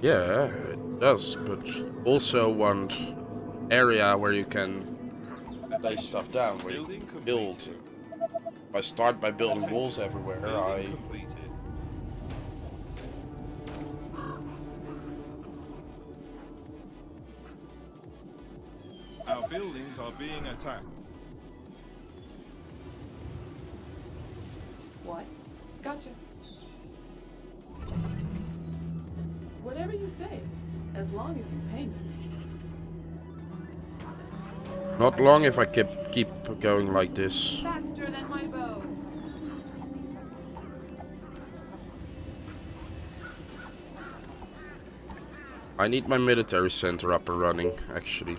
Yeah, it does, but also want area where you can lay stuff down, where you can build. If I start by building walls everywhere, Our buildings are being attacked. What? Gotcha. Whatever you say, as long as you pay me. Not long if I keep going like this. Faster than my bow. I need my military center up and running, actually.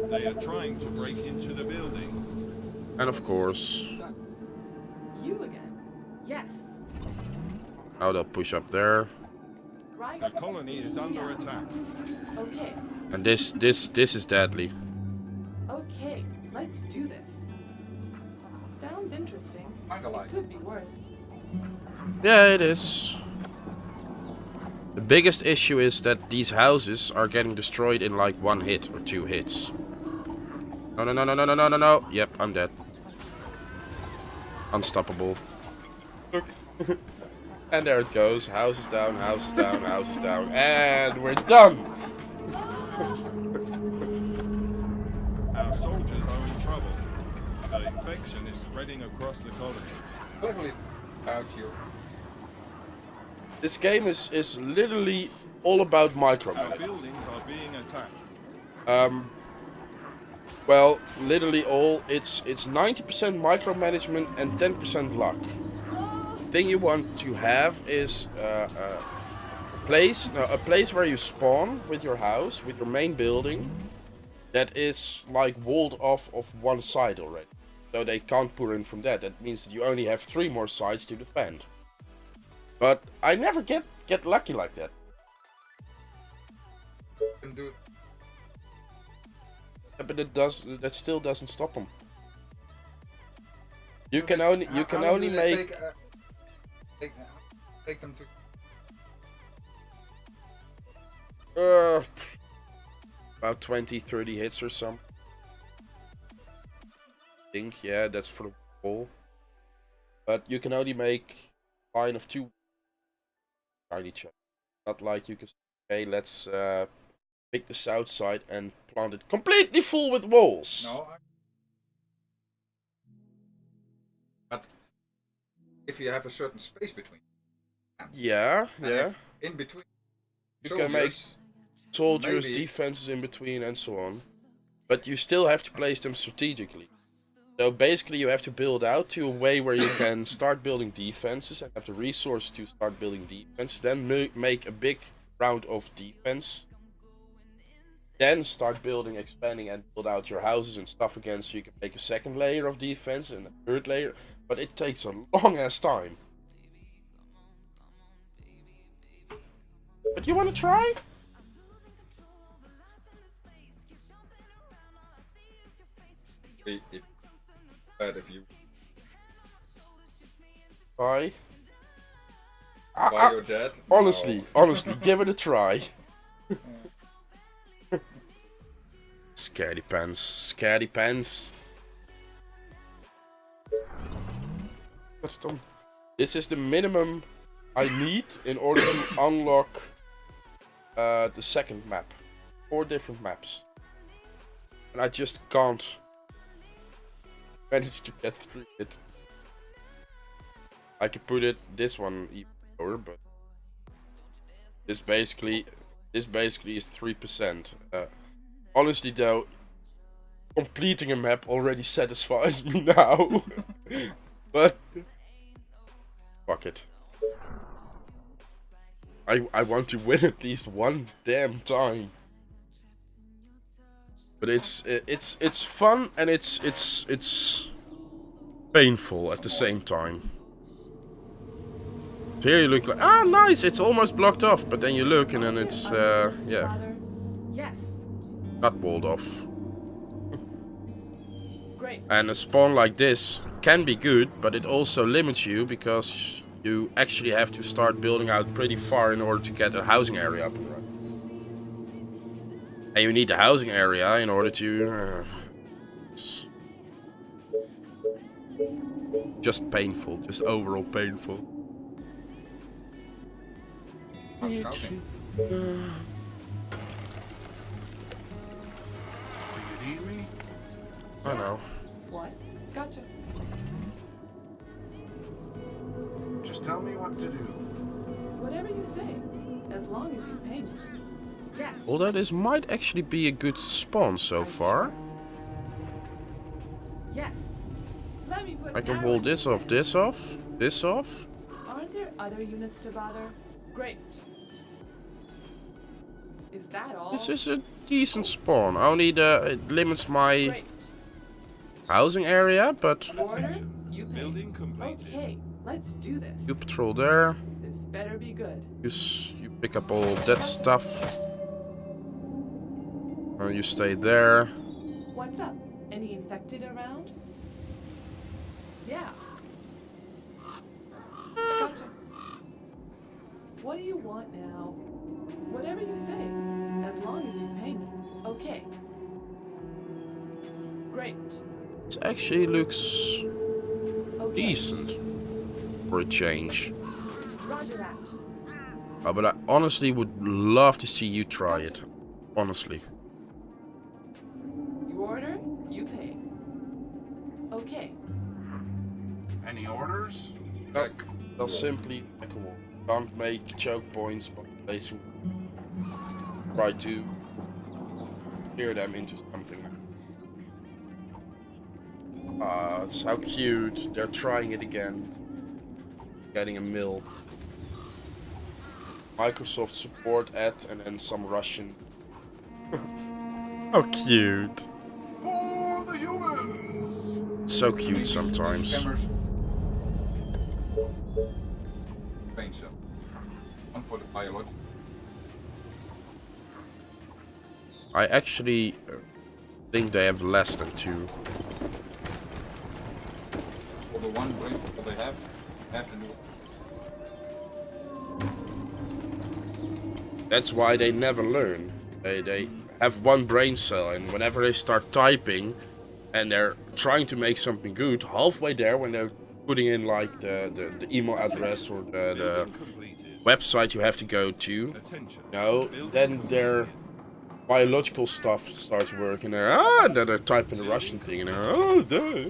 They are trying to break into the buildings. And of course, You again? Yes. now they'll push up there. Right. The colony is under attack. Okay. And this is deadly. Okay. Let's do this. Sounds interesting. It could be worse. Yeah, it is. The biggest issue is that these houses are getting destroyed in like 1 hit or 2 hits. No, no, no, no, no, no, no, no, no. Yep, I'm dead. Unstoppable. Look. And there it goes. Houses down, houses down, houses down. And we're done! Our soldiers are in trouble. The infection is spreading across the colony. Totally out here. This game is literally all about Our micromanagement. buildings are being attacked. Well, literally all. It's 90% micromanagement and 10% luck. The thing you want to have is a place where you spawn with your house, with your main building, that is like walled off of one side already. So they can't pour in from that. That means that you only have 3 more sides to defend. But I never get lucky like that. Can do. Yeah, but that still doesn't stop them. You can only make Take them to. About 20-30 hits or something. I think, yeah, that's for the wall. But you can only make a line of 2 tiny chunks. Not like you can say, okay, let's pick the south side and plant it completely full with walls. No. But if you have a certain space between. Yeah, and yeah. if in between. You can make soldiers, maybe- defenses in between, and so on. But you still have to place them strategically. So basically you have to build out to a way where you can start building defenses and have the resource to start building defense. Then make a big round of defense. Then start building, expanding, and build out your houses and stuff again, so you can make a 2nd layer of defense and a 3rd layer. But it takes a long ass time. But you wanna try? If you Try. buy your dad. Honestly, give it a try. Scaredy pants, scaredy pants. This is the minimum I need in order to unlock the 2nd map. 4 different maps. And I just can't manage to get through it. I could put it this one even lower, but this basically is 3%. Honestly though, completing a map already satisfies me now. But fuck it. I want to win at least one damn time. But it's fun and it's painful at the same time. So here you look like, ah, nice, it's almost blocked off, but then you look and then it's yeah, Yes. not walled off. Great. And a spawn like this can be good, but it also limits you because you actually have to start building out pretty far in order to get a housing area up and running. And you need the housing area in order to... just painful, just overall painful. How's scouting? Do you need me? I know. What? Gotcha. Just tell me what to do. Whatever you say, as long as you pay me. Yes. Well, that is might actually be a good spawn so far. Yes. Let me put I can arrow wall in this your off, head. this off, this off. Aren't there other units to bother? Great. Is that all? This is a decent spawn. Only it limits my Great. housing area, but Order, Attention. you pay. Building completed. Okay, let's do this. you patrol there. This better be good. You pick up all that stuff. You stay there. What's up? Any infected around? Yeah. Gotcha. What do you want now? Whatever you say, as long as you pay me. Okay. Great. It actually looks Okay. decent for a change. Roger that. But I honestly would love to see you try it. Honestly. You order, you pay. Okay. Any orders? They'll simply make a wall. Can't make choke points, but they should try to steer them into something. Ah, it's how cute. They're trying it again. Getting a mill. Microsoft support at and then some Russian. How cute. For the humans! So cute sometimes. Scammers. Paint cell. One for the biological. I actually think they have less than 2. For the one brain that they have to do. That's why they never learn. They have one brain cell, and whenever they start typing and they're trying to make something good, halfway there when they're putting in like the email address or the Building completed. website you have to go to, Attention. no, Building then their completed. biological stuff starts working. Then they're typing the Russian thing, and duh.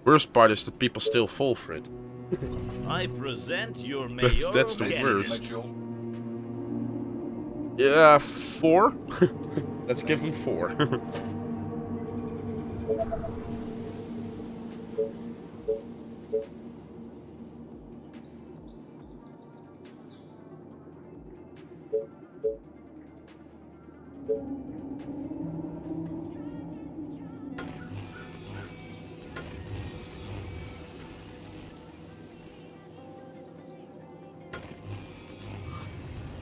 Worst part is that people still fall for it. I present your mayoral That's the candidate. worst. Yeah, 4. Let's give them 4.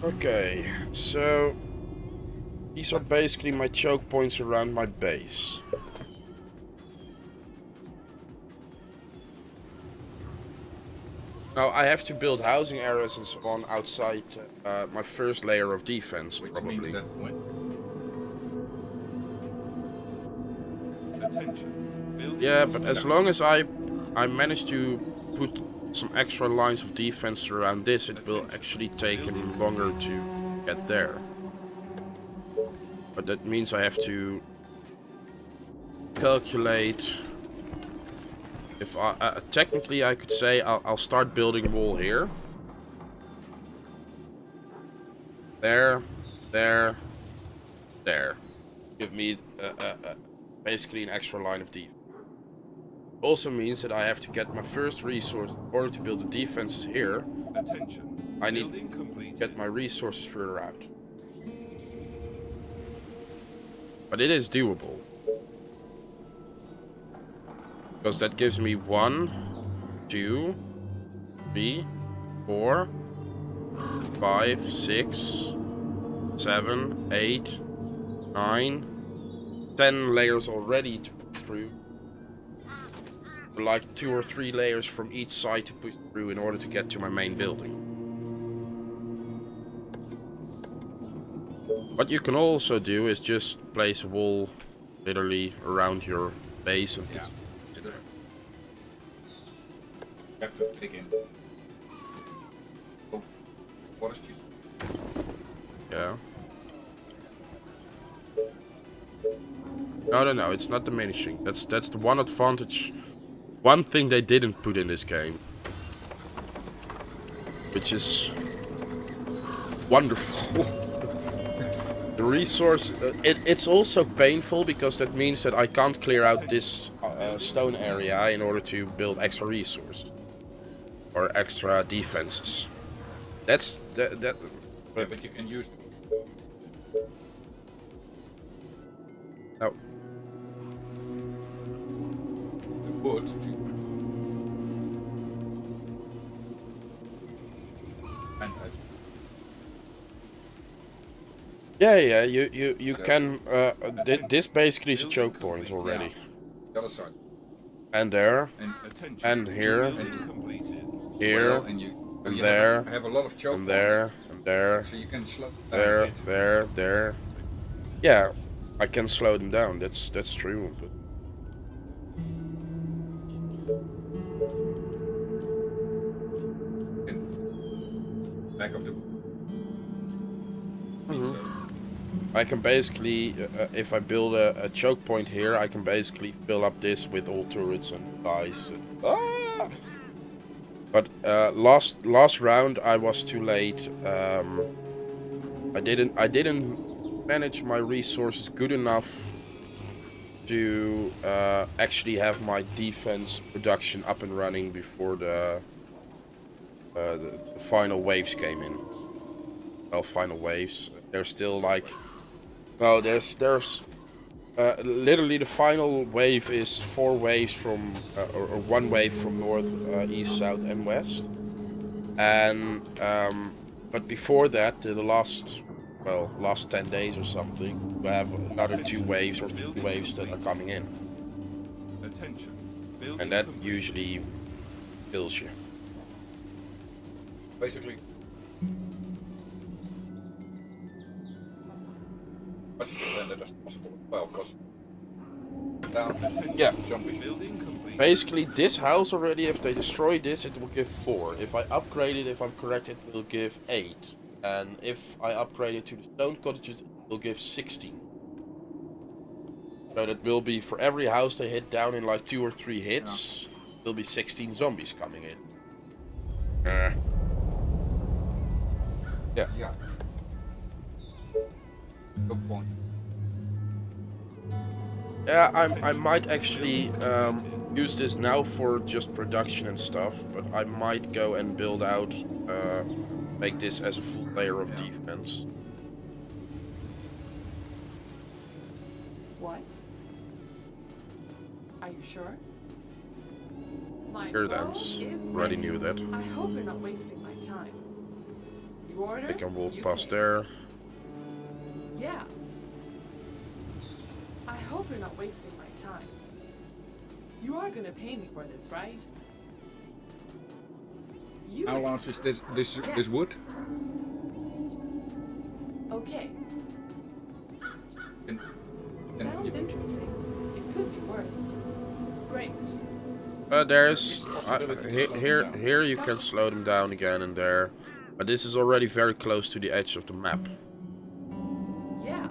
Okay, so these are basically my choke points around my base. Now I have to build housing areas and so on outside my first layer of defense, Which probably. means that when Attention. Building Yeah, but as long as I manage to put some extra lines of defense around this, it will actually take him longer to get there. But that means I have to calculate. If I technically I could say I'll start building wall here. There, there, there. Give me basically an extra line of defense. Also means that I have to get my first resource in order to build the defenses here. Attention. I need Building to completed. get my resources further out. But it is doable. Because that gives me 1, 2, 3, 4, 5, 6, 7, 8, 9, 10 layers already to through. Like 2 or 3 layers from each side to push through in order to get to my main building. What you can also do is just place a wall literally around your base and Yeah. You have to dig in. Oh, what is this? yeah. No, it's not diminishing. That's the one advantage. One thing they didn't put in this game. Which is wonderful. The resource, it's also painful because that means that I can't clear out this stone area in order to build extra resources. Or extra defenses. That's, that Yeah, but you can use no. the wood to and Yeah, you So- can, this basically is a choke point already. the other side. And there, Attention. and here, Building completed. here, Well, and and you there, have a lot of choke and points, there, and there, so you can slow down a there, bit. there. Yeah, I can slow them down, that's true. But In back of the. So, I can basically, if I build a choke point here, I can basically fill up this with all turrets and guys. Ah! But last round I was too late. I didn't manage my resources good enough to actually have my defense production up and running before the final waves came in. Well, final waves. There's still like, no, there's literally the final wave is 4 waves from, or 1 wave from north, east, south, and west. And but before that, the last 10 days or something, we have another 2 waves or 3 waves that are coming in, Attention. Building and that complete. usually kills you. basically, as landed as possible. Well, because down. Attention. Yeah. Zombies. Building complete. Basically, this house already, if they destroy this, it will give 4. If I upgrade it, if I'm correct, it will give 8. And if I upgrade it to the stone cottages, it will give 16. So that will be, for every house they hit down in like 2 or 3 hits, there'll be 16 zombies coming in. Yeah. Yeah. Good point. Yeah, I might actually use this now for just production and stuff, but I might go and build out, make this as a full layer of defense. What? Are you sure? My Here bow then, is already ready. knew that. I hope you're not wasting my time. You order? I can walk you past pay. there. Yeah. I hope you're not wasting my time. You are gonna pay me for this, right? You How large is this wood? Okay. And Sounds interesting. It could be worse. Great. There's possibility to slow them here down. here you can slow them down again and there, but this is already very close to the edge of the map. Yeah.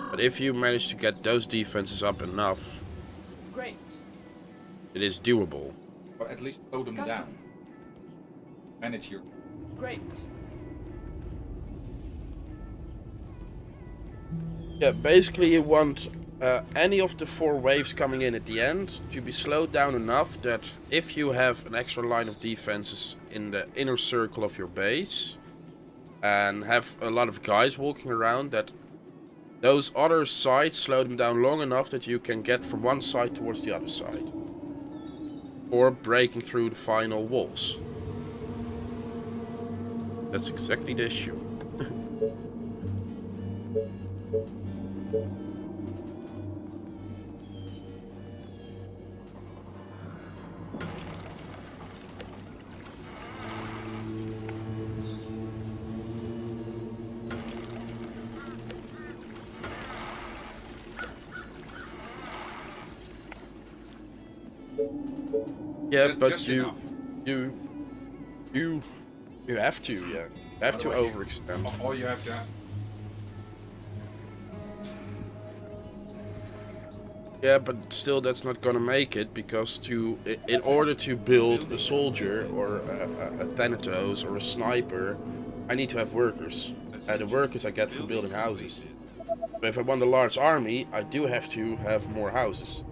But if you manage to get those defenses up enough, Great. it is doable. Or at least slow them Gotcha. down. Manage your. Great. Yeah, basically you want any of the 4 waves coming in at the end to be slowed down enough that if you have an extra line of defenses in the inner circle of your base and have a lot of guys walking around, that those other sides slow them down long enough that you can get from one side towards the other side. Or breaking through the final walls. That's exactly the issue. Yeah, Just- but just you, enough. you, you, you have to, yeah. You have to Otherwise overextend. Or you have to. Yeah, but still that's not gonna make it, because in order to build a soldier or a Thanatos or a sniper, I need to have workers. The workers I get from building houses. But if I want a large army, I do have to have more houses.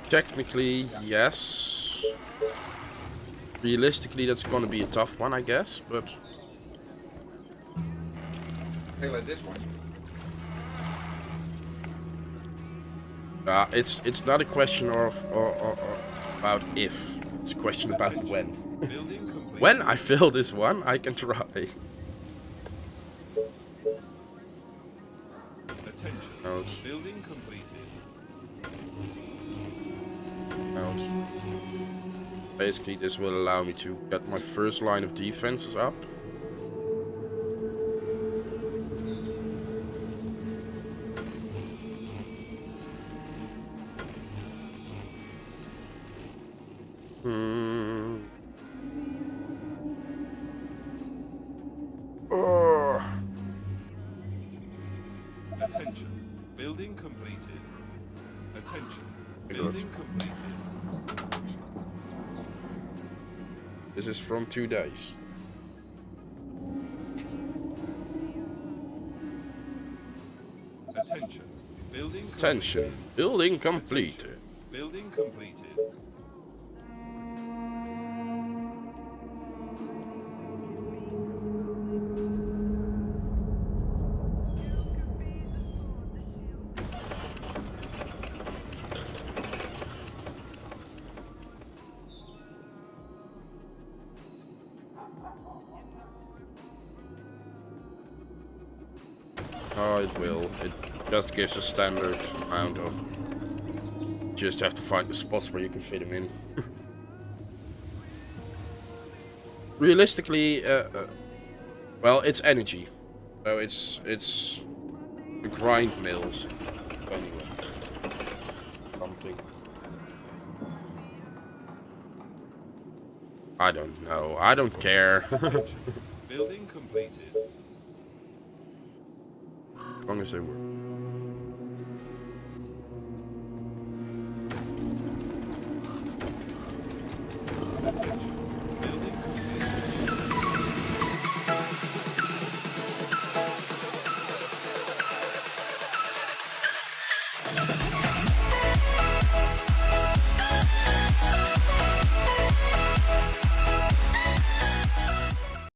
Technically, yes. Realistically, that's gonna be a tough one, I guess, but... Hey, like this one. It's not a question of or about if. It's a question about when. Building complete. When I fill this one, I can try. Attention. Out. Building completed. Out. Basically, this will allow me to get my first line of defenses up. Attention. Building completed. Attention. Building completed. This is from 2 days. Attention. Building Attention. Building completed. Building completed. Oh, it will. It just gives a standard amount of... Just have to find the spots where you can fit them in. Realistically, well, it's energy. So it's the grind mills. Anyway. Something. I don't know. I don't care. Building completed. As long as they work. Attention. Building completed.